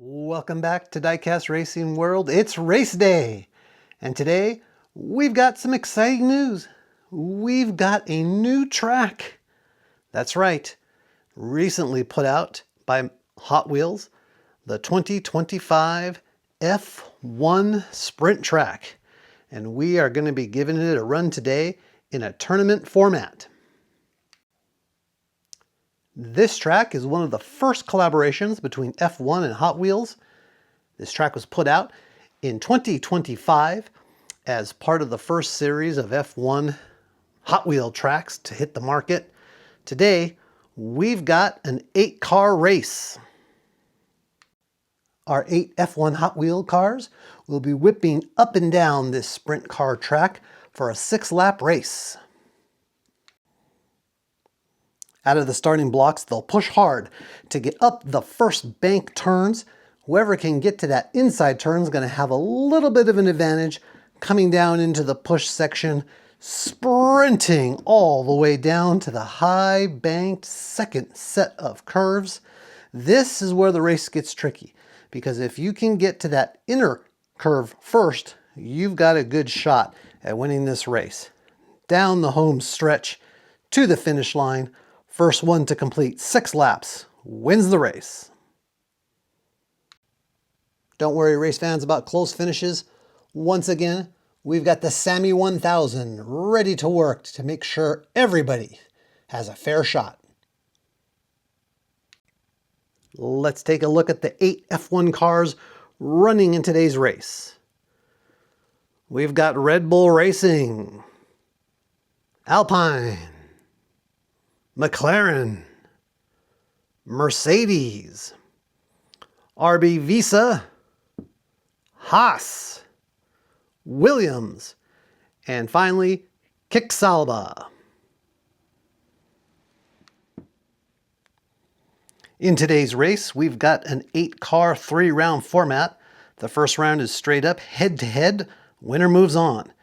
Welcome back to Diecast Racing World. It's race day, and today we've got some exciting news. We've got a new track. That's right, recently put out by Hot Wheels, the 2025 F1 Sprint Track, and we are going to be giving it a run today in a tournament format. This track is one of the first collaborations between F1 and Hot Wheels. This track was put out in 2025 as part of the first series of F1 Hot Wheel tracks to hit the market. Today, we've got an 8-car race. Our 8 F1 Hot Wheel cars will be whipping up and down this sprint car track for a 6-lap race. Out of the starting blocks, they'll push hard to get up the first bank turns. Whoever can get to that inside turn is going to have a little bit of an advantage coming down into the push section, sprinting all the way down to the high banked second set of curves. This is where the race gets tricky, because if you can get to that inner curve first, you've got a good shot at winning this race. Down the home stretch to the finish line. First one to complete 6 laps wins the race. Don't worry, race fans, about close finishes. Once again, we've got the Sammy 1000 ready to work to make sure everybody has a fair shot. Let's take a look at the 8 F1 cars running in today's race. We've got Red Bull Racing, Alpine, McLaren, Mercedes, RB Visa, Haas, Williams, and finally, Kixalba. In today's race, we've got an 8-car, 3-round format. The first round is straight up, head-to-head. Winner moves on.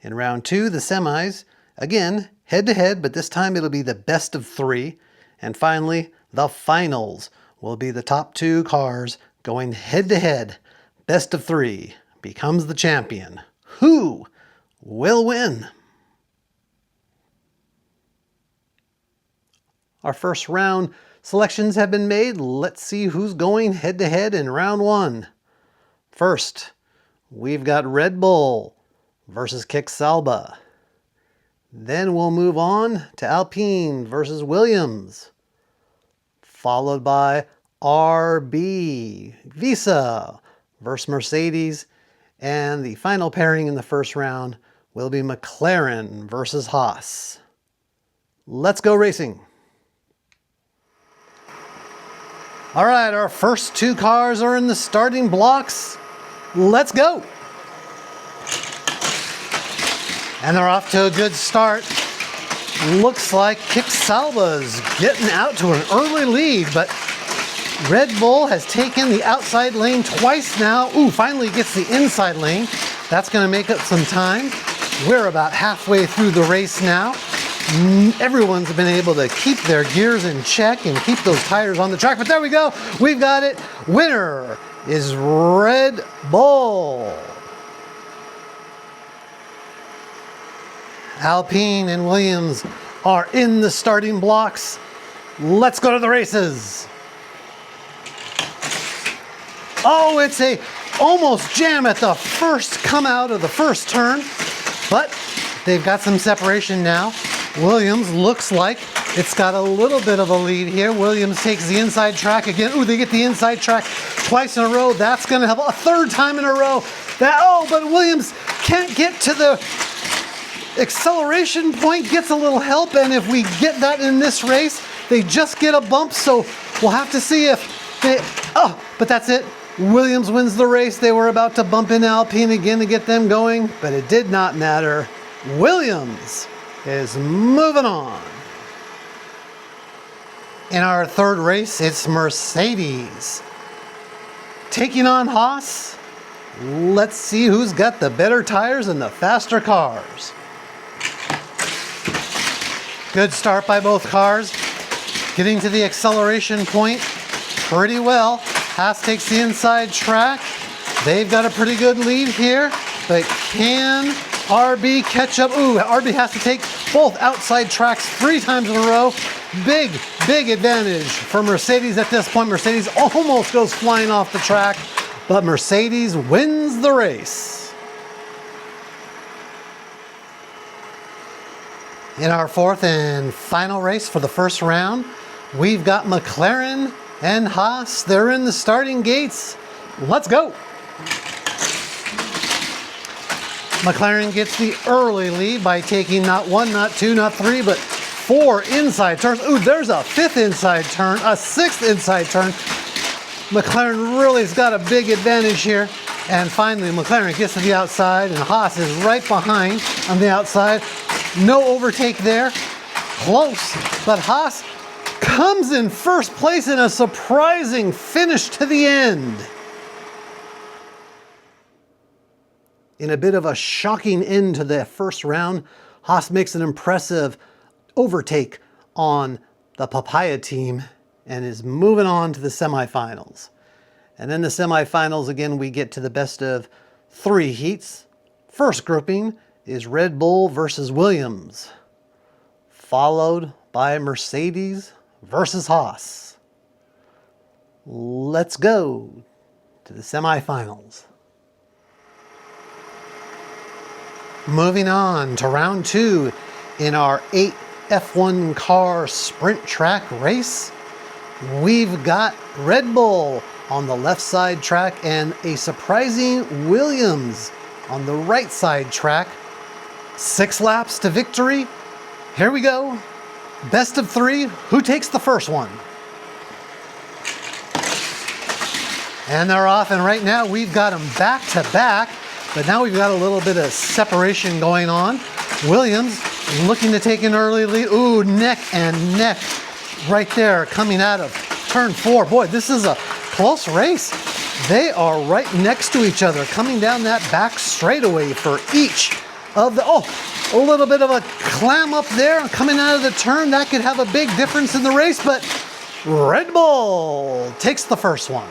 In round 2, the semis, again, head-to-head, but this time it'll be the best of 3. And finally, the finals will be the top 2 cars going head-to-head. Best of 3 becomes the champion. Who will win? Our first round selections have been made. Let's see who's going head-to-head in round 1. First, we've got Red Bull versus Kixalba. Then we'll move on to Alpine versus Williams, followed by RB Visa versus Mercedes, and the final pairing in the first round will be McLaren versus Haas. Let's go racing. All right, our first 2 cars are in the starting blocks. Let's go. And they're off to a good start. Looks like Kixalba's getting out to an early lead, but Red Bull has taken the outside lane twice now. Ooh, finally gets the inside lane. That's going to make up some time. We're about halfway through the race now. Everyone's been able to keep their gears in check and keep those tires on the track, but there we go. We've got it. Winner is Red Bull. Alpine and Williams are in the starting blocks. Let's go to the races. Oh, it's a almost jam at the first come out of the first turn, but they've got some separation now. Williams looks like it's got a little bit of a lead here. Williams takes the inside track again. Ooh, they get the inside track twice in a row. That's going to have a third time in a row. But Williams can't get to the acceleration point, gets a little help, and if we get that in this race, they just get a bump, so we'll have to see if they... Oh, but that's it. Williams wins the race. They were about to bump in Alpine again to get them going, but it did not matter. Williams is moving on. In our third race, it's Mercedes taking on Haas. Let's see who's got the better tires and the faster cars. Good start by both cars, getting to the acceleration point pretty well. Haas takes the inside track. They've got a pretty good lead here, but can RB catch up? Ooh, RB has to take both outside tracks 3 times in a row. Big, big advantage for Mercedes at this point. Mercedes almost goes flying off the track, but Mercedes wins the race. In our 4th and final race for the first round, we've got McLaren and Haas. They're in the starting gates. Let's go. McLaren gets the early lead by taking not 1, not 2, not 3, but 4 inside turns. Ooh, there's a 5th inside turn, a 6th inside turn. McLaren really has got a big advantage here. And finally, McLaren gets to the outside, and Haas is right behind on the outside. No overtake there. Close, but Haas comes in first place in a surprising finish to the end. In a bit of a shocking end to the first round, Haas makes an impressive overtake on the Papaya team and is moving on to the semifinals. And then the semifinals, again, we get to the best of 3 heats. First grouping is Red Bull versus Williams, followed by Mercedes versus Haas. Let's go to the semifinals. Moving on to round 2 in our 8 F1 car sprint track race, we've got Red Bull on the left side track and a surprising Williams on the right side track. 6 laps to victory. Here we go. Best of 3. Who takes the first one? And they're off, and right now we've got them back to back. But now we've got a little bit of separation going on. Williams looking to take an early lead. Ooh, neck and neck right there coming out of turn 4. Boy, this is a close race. They are right next to each other, coming down that back straightaway for each of the... Oh, a little bit of a clam up there coming out of the turn. That could have a big difference in the race, but Red Bull takes the first one.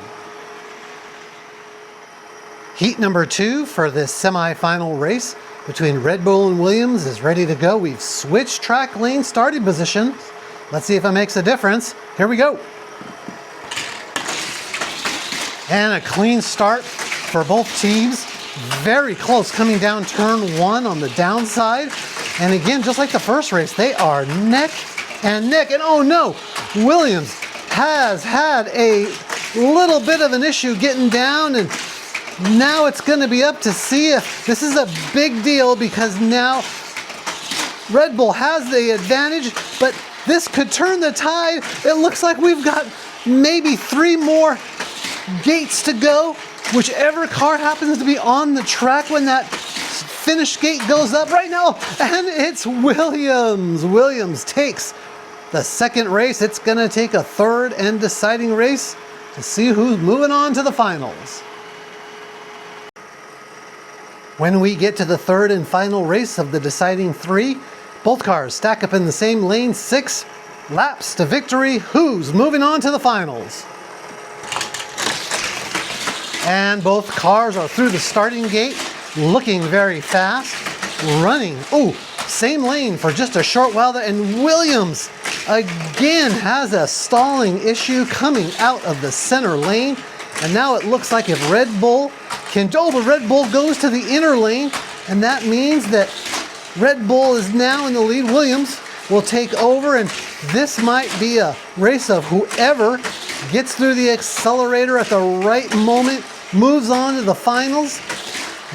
Heat number 2 for this semi-final race between Red Bull and Williams is ready to go. We've switched track lane starting positions. Let's see if it makes a difference. Here we go. And a clean start for both teams. Very close coming down turn 1 on the downside. And again, just like the first race, they are neck and neck. And oh no, Williams has had a little bit of an issue getting down, and now it's going to be up to see if this is a big deal, because now Red Bull has the advantage, but this could turn the tide. It looks like we've got maybe 3 more gates to go. Whichever car happens to be on the track when that finish gate goes up right now, and it's Williams. Williams takes the second race. It's going to take a third and deciding race to see who's moving on to the finals. When we get to the third and final race of the deciding 3, both cars stack up in the same lane. 6 laps to victory. Who's moving on to the finals? And both cars are through the starting gate, looking very fast, running. Ooh, same lane for just a short while there. And Williams again has a stalling issue coming out of the center lane. And now it looks like if Red Bull can... Oh, but Red Bull goes to the inner lane. And that means that Red Bull is now in the lead. Williams will take over. And this might be a race of whoever gets through the accelerator at the right moment, moves on to the finals.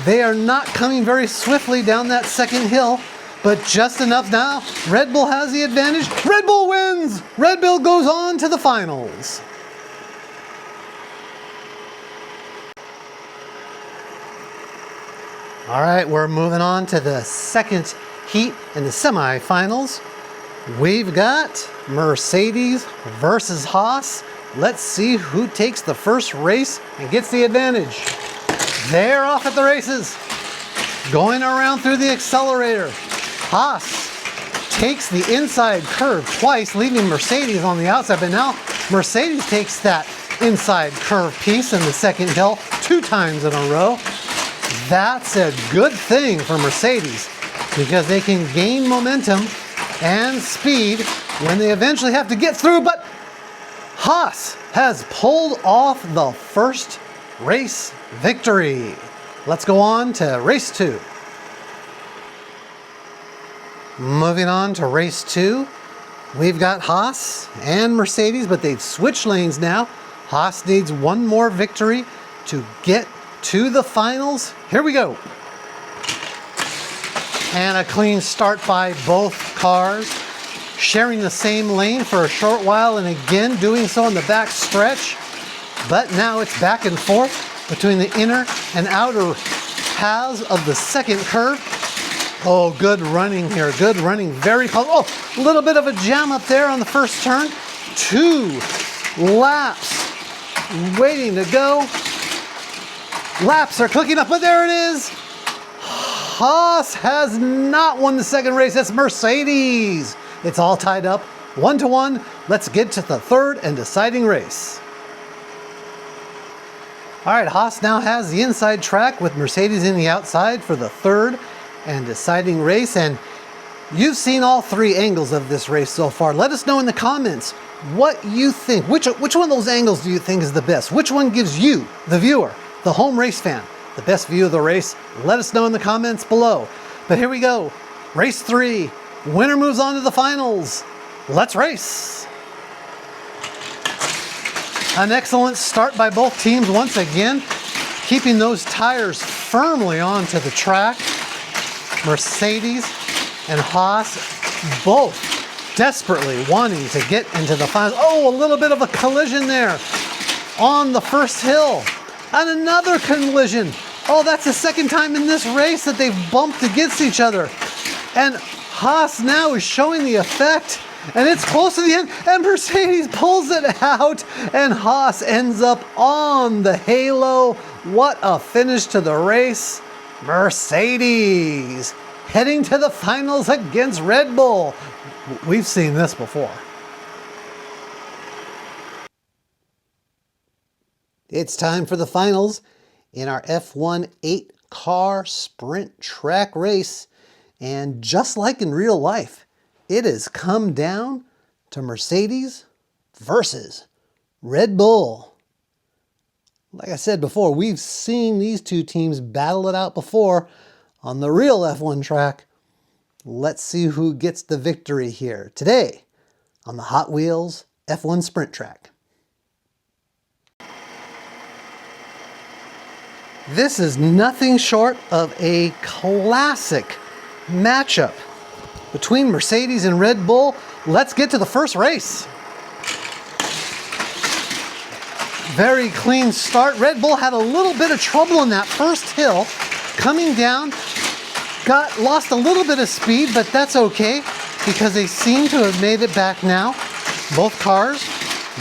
They are not coming very swiftly down that second hill, but just enough now. Red Bull has the advantage. Red Bull wins! Red Bull goes on to the finals. All right, we're moving on to the second heat in the semifinals. We've got Mercedes versus Haas. Let's see who takes the first race and gets the advantage. They're off at the races, going around through the accelerator. Haas takes the inside curve twice, leaving Mercedes on the outside, but now Mercedes takes that inside curve piece in the second hill 2 times in a row. That's a good thing for Mercedes because they can gain momentum and speed when they eventually have to get through, but Haas has pulled off the first race victory. Let's go on to race 2. Moving on to race 2, we've got Haas and Mercedes, but they've switched lanes now. Haas needs one more victory to get to the finals. Here we go. And a clean start by both cars, sharing the same lane for a short while and again doing so in the back stretch. But now it's back and forth between the inner and outer halves of the second curve. Oh, good running here. Good running. Very close. Oh, a little bit of a jam up there on the first turn. 2 laps waiting to go. Laps are clicking up, but there it is. Haas has not won the second race. It's Mercedes. It's all tied up 1-1. Let's get to the third and deciding race. All right, Haas now has the inside track with Mercedes in the outside for the third and deciding race. And you've seen all 3 angles of this race so far. Let us know in the comments what you think. Which one of those angles do you think is the best? Which one gives you, the viewer, the home race fan, the best view of the race? Let us know in the comments below. But here we go. Race 3. Winner moves on to the finals. Let's race. An excellent start by both teams once again, keeping those tires firmly onto the track. Mercedes and Haas both desperately wanting to get into the finals. Oh, a little bit of a collision there on the first hill. And another collision. Oh, that's the second time in this race that they've bumped against each other. And Haas now is showing the effect, and it's close to the end, and Mercedes pulls it out, and Haas ends up on the halo. What a finish to the race. Mercedes heading to the finals against Red Bull. We've seen this before. It's time for the finals in our F1 8-car sprint track race. And just like in real life, it has come down to Mercedes versus Red Bull. Like I said before, we've seen these 2 teams battle it out before on the real F1 track. Let's see who gets the victory here today on the Hot Wheels F1 sprint track. This is nothing short of a classic matchup between Mercedes and Red Bull. Let's get to the first race. Very clean start. Red Bull had a little bit of trouble in that first hill. Coming down, lost a little bit of speed, but that's okay because they seem to have made it back now. Both cars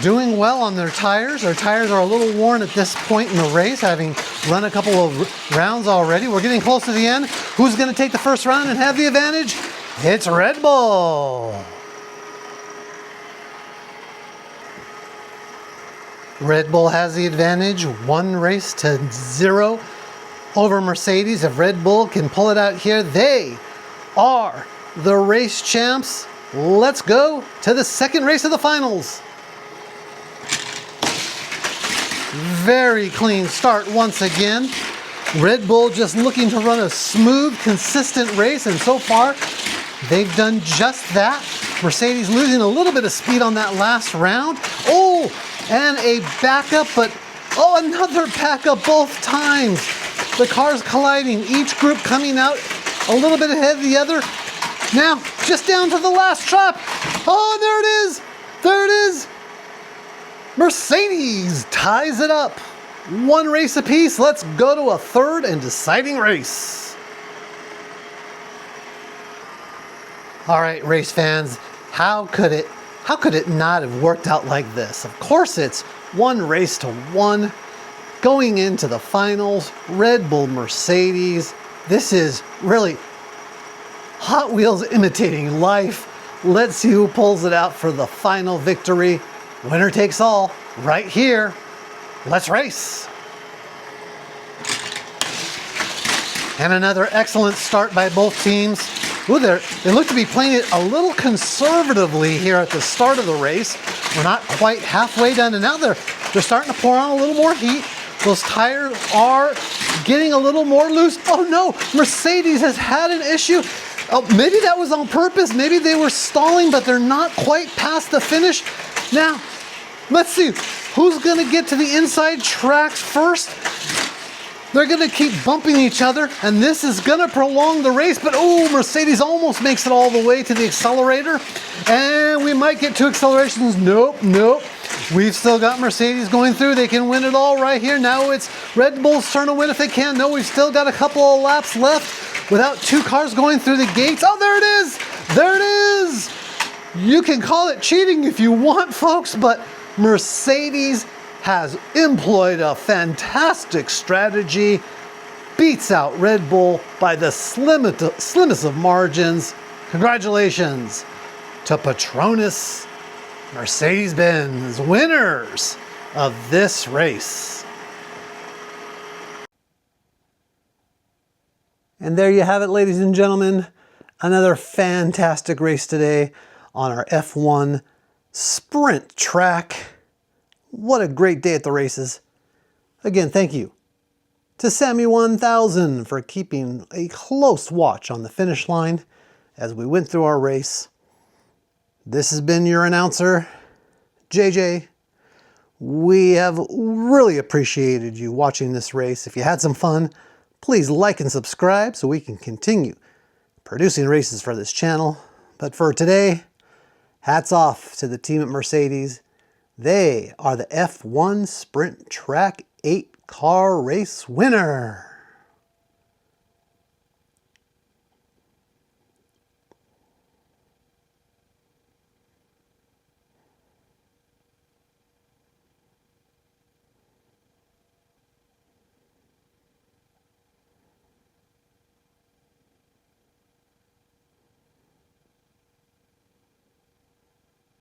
doing well on their tires. Their tires are a little worn at this point in the race, having run a couple of rounds already. We're getting close to the end. Who's going to take the first round and have the advantage? It's Red Bull. Red Bull has the advantage, 1-0 over Mercedes. If Red Bull can pull it out here, they are the race champs. Let's go to the second race of the finals. Very clean start once again. Red Bull just looking to run a smooth, consistent race, and so far they've done just that. Mercedes losing a little bit of speed on that last round. Oh, and a backup, but oh, another backup both times. The cars colliding, each group coming out a little bit ahead of the other. Now, just down to the last trap. Oh, there it is. There it is. Mercedes ties it up. 1 race apiece. Let's go to a third and deciding race. All right, race fans, how could it not have worked out like this? Of course, it's 1-1 going into the finals. Red Bull, Mercedes. This is really Hot Wheels imitating life. Let's see who pulls it out for the final victory. Winner takes all right here Let's race. And another excellent start by both teams. Ooh, they look to be playing it a little conservatively here at the start of the race. We're not quite halfway done, and now they're starting to pour on a little more heat. Those tires are getting a little more loose. Oh no, Mercedes has had an issue. Oh, maybe that was on purpose. Maybe they were stalling, but they're not quite past the finish. Now, let's see, who's gonna get to the inside tracks first? They're gonna keep bumping each other, and this is gonna prolong the race, but oh, Mercedes almost makes it all the way to the accelerator, and we might get two accelerations. Nope, nope. We've still got Mercedes going through. They can win it all right here. Now it's Red Bull's turn to win if they can. No, we've still got a couple of laps left without two cars going through the gates. Oh, there it is! There it is! You can call it cheating if you want, folks, but Mercedes has employed a fantastic strategy, beats out Red Bull by the slimmest of margins. Congratulations to Petronas, Mercedes-Benz, winners of this race. And there you have it, ladies and gentlemen. Another fantastic race today on our F1 sprint track. What a great day at the races. Again, thank you to Sammy 1000 for keeping a close watch on the finish line as we went through our race. This has been your announcer, JJ. We have really appreciated you watching this race. If you had some fun, please like and subscribe so we can continue producing races for this channel. But for today, hats off to the team at Mercedes. They are the F1 Sprint Track 8 car race winner.